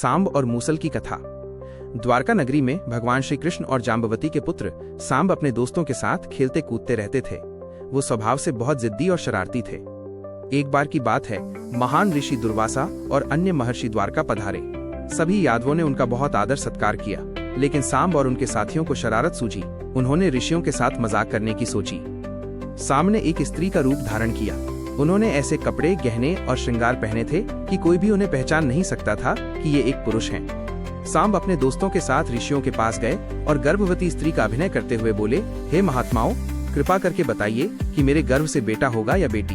सांब और मूसल की कथा। द्वारका नगरी में भगवान श्री कृष्ण और जाम्बवती के पुत्र सांब अपने दोस्तों के साथ खेलते कूदते रहते थे। वो स्वभाव से बहुत जिद्दी और शरारती थे। एक बार की बात है, महान ऋषि दुर्वासा और अन्य महर्षि द्वारका पधारे। सभी यादवों ने उनका बहुत आदर सत्कार किया, लेकिन सांब और उनके साथियों को शरारत सूझी। उन्होंने ऋषियों के साथ मजाक करने की सोची। सांब ने एक स्त्री का रूप धारण किया। उन्होंने ऐसे कपड़े, गहने और श्रृंगार पहने थे कि कोई भी उन्हें पहचान नहीं सकता था कि ये एक पुरुष हैं। सांब अपने दोस्तों के साथ ऋषियों के पास गए और गर्भवती स्त्री का अभिनय करते हुए बोले, हे महात्माओं, कृपा करके बताइए कि मेरे गर्भ से बेटा होगा या बेटी।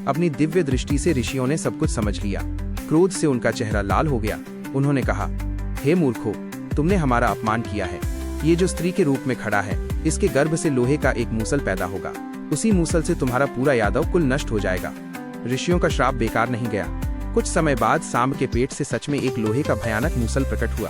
अपनी दिव्य दृष्टि से ऋषियों ने सब कुछ समझ लिया। क्रोध से उनका चेहरा लाल हो गया। उन्होंने कहा, हे मूर्खों, तुमने हमारा अपमान किया है। ये जो स्त्री के रूप में खड़ा है, इसके गर्भ से लोहे का एक मूसल पैदा होगा। उसी मूसल से तुम्हारा पूरा यादव कुल नष्ट हो जाएगा। ऋषियों का श्राप बेकार नहीं गया। कुछ समय बाद सांब के पेट से सच में एक लोहे का भयानक मूसल प्रकट हुआ।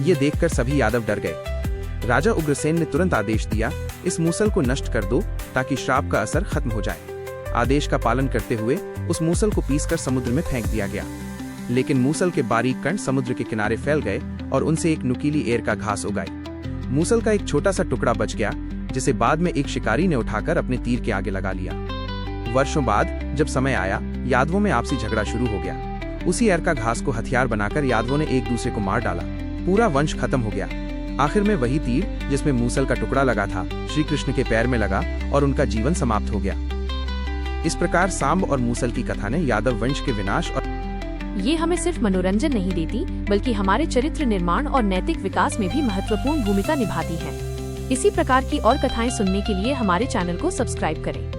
ये देखकर सभी यादव डर गए। राजा उग्रसेन ने तुरंत आदेश दिया, इस मूसल को नष्ट कर दो ताकि श्राप का असर खत्म हो जाए। आदेश का पालन करते हुए उस मूसल को पीसकर समुद्र में फेंक दिया गया। लेकिन मूसल के बारीक कण समुद्र के किनारे फैल गए और उनसे एक नुकीली एयर का घास उगाई। मूसल का एक छोटा सा टुकड़ा बच गया, जिसे बाद में एक शिकारी ने उठाकर अपने तीर के आगे लगा लिया। वर्षों बाद जब समय आया, यादवों में आपसी झगड़ा शुरू हो गया। उसी एयर का घास को हथियार बनाकर यादवों ने एक दूसरे को मार डाला। पूरा वंश खत्म हो गया। आखिर में वही तीर जिसमें मूसल का टुकड़ा लगा था, श्री कृष्ण के पैर में लगा और उनका जीवन समाप्त हो गया। इस प्रकार सांब और मूसल की कथा ने यादव वंश के विनाश और ये हमें सिर्फ मनोरंजन नहीं देती, बल्कि हमारे चरित्र निर्माण और नैतिक विकास में भी महत्वपूर्ण भूमिका निभाती है। इसी प्रकार की और कथाएं सुनने के लिए हमारे चैनल को सब्सक्राइब करें।